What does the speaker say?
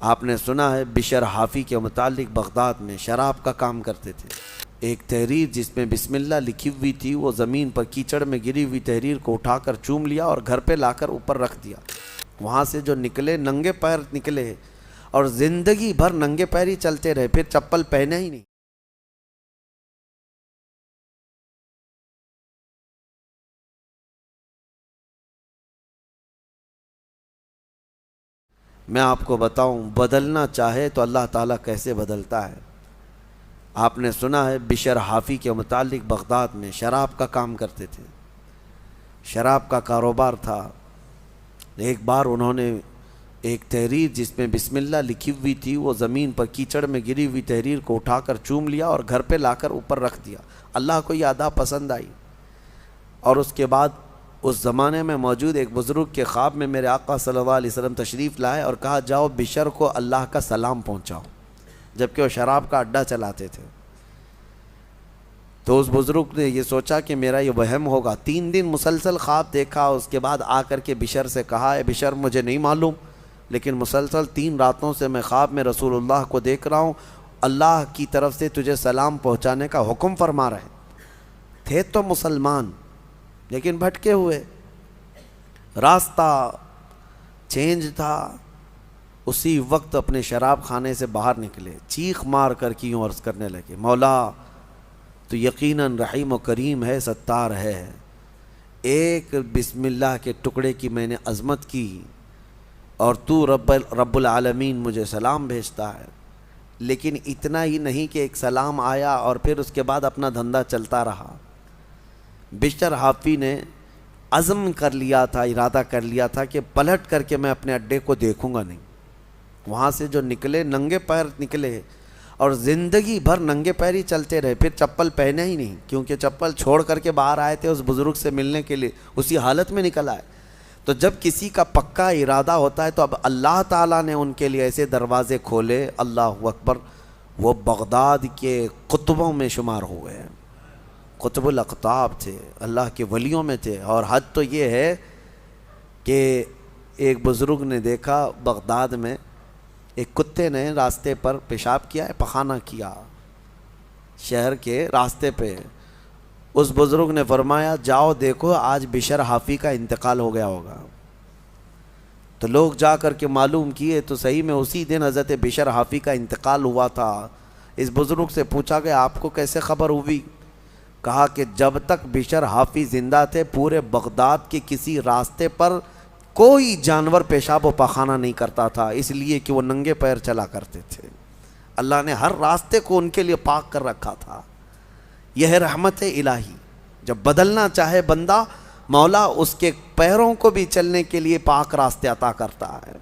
آپ نے سنا ہے بشر حافی کے متعلق بغداد میں شراب کا کام کرتے تھے۔ ایک تحریر جس میں بسم اللہ لکھی ہوئی تھی، وہ زمین پر کیچڑ میں گری ہوئی تحریر کو اٹھا کر چوم لیا اور گھر پہ لا کر اوپر رکھ دیا۔ وہاں سے جو نکلے ننگے پیر نکلے اور زندگی بھر ننگے پیر ہی چلتے رہے، پھر چپل پہنے ہی نہیں۔ میں آپ کو بتاؤں، بدلنا چاہے تو اللہ تعالیٰ کیسے بدلتا ہے۔ آپ نے سنا ہے بشر حافی کے متعلق بغداد میں شراب کا کام کرتے تھے، شراب کا کاروبار تھا۔ ایک بار انہوں نے ایک تحریر جس میں بسم اللہ لکھی ہوئی تھی، وہ زمین پر کیچڑ میں گری ہوئی تحریر کو اٹھا کر چوم لیا اور گھر پہ لا کر اوپر رکھ دیا۔ اللہ کو یہ ادا پسند آئی، اور اس کے بعد اس زمانے میں موجود ایک بزرگ کے خواب میں میرے آقا صلی اللہ علیہ وسلم تشریف لائے اور کہا جاؤ بشر کو اللہ کا سلام پہنچاؤ، جبکہ وہ شراب کا اڈا چلاتے تھے۔ تو اس بزرگ نے یہ سوچا کہ میرا یہ وہم ہوگا، 3 دن مسلسل خواب دیکھا، اس کے بعد آ کر کے بشر سے کہا اے بشر مجھے نہیں معلوم، لیکن مسلسل 3 راتوں سے میں خواب میں رسول اللہ کو دیکھ رہا ہوں، اللہ کی طرف سے تجھے سلام پہنچانے کا حکم فرما رہے تھے۔ تو مسلمان لیکن بھٹکے ہوئے، راستہ چینج تھا۔ اسی وقت اپنے شراب خانے سے باہر نکلے، چیخ مار کر کی عرض کرنے لگے مولا تو یقیناً رحیم و کریم ہے، ستار ہے، ایک بسم اللہ کے ٹکڑے کی میں نے عظمت کی اور تو رب العالمین مجھے سلام بھیجتا ہے، لیکن اتنا ہی نہیں کہ ایک سلام آیا اور پھر اس کے بعد اپنا دھندا چلتا رہا۔ بشر حافی نے عزم کر لیا تھا، ارادہ کر لیا تھا کہ پلٹ کر کے میں اپنے اڈے کو دیکھوں گا نہیں۔ وہاں سے جو نکلے ننگے پیر نکلے اور زندگی بھر ننگے پیر ہی چلتے رہے، پھر چپل پہنے ہی نہیں، کیونکہ چپل چھوڑ کر کے باہر آئے تھے اس بزرگ سے ملنے کے لیے، اسی حالت میں نکل آئے۔ تو جب کسی کا پکا ارادہ ہوتا ہے تو اب اللہ تعالیٰ نے ان کے لیے ایسے دروازے کھولے، اللہ اکبر، وہ بغداد کے قطبوں میں شمار ہوئے ہیں، قطب الاقطاب تھے، اللہ کے ولیوں میں تھے۔ اور حد تو یہ ہے کہ ایک بزرگ نے دیکھا بغداد میں ایک کتے نے راستے پر پیشاب کیا ہے، پخانہ کیا شہر کے راستے پہ۔ اس بزرگ نے فرمایا جاؤ دیکھو آج بشر حافی کا انتقال ہو گیا ہوگا۔ تو لوگ جا کر کے معلوم کیے تو صحیح میں اسی دن حضرت بشر حافی کا انتقال ہوا تھا۔ اس بزرگ سے پوچھا کہ آپ کو کیسے خبر ہوئی؟ کہا کہ جب تک بشر حافی زندہ تھے پورے بغداد کے کسی راستے پر کوئی جانور پیشاب و پخانہ نہیں کرتا تھا، اس لیے کہ وہ ننگے پیر چلا کرتے تھے۔ اللہ نے ہر راستے کو ان کے لیے پاک کر رکھا تھا۔ یہ ہے رحمت الہی، جب بدلنا چاہے بندہ، مولا اس کے پیروں کو بھی چلنے کے لیے پاک راستے عطا کرتا ہے۔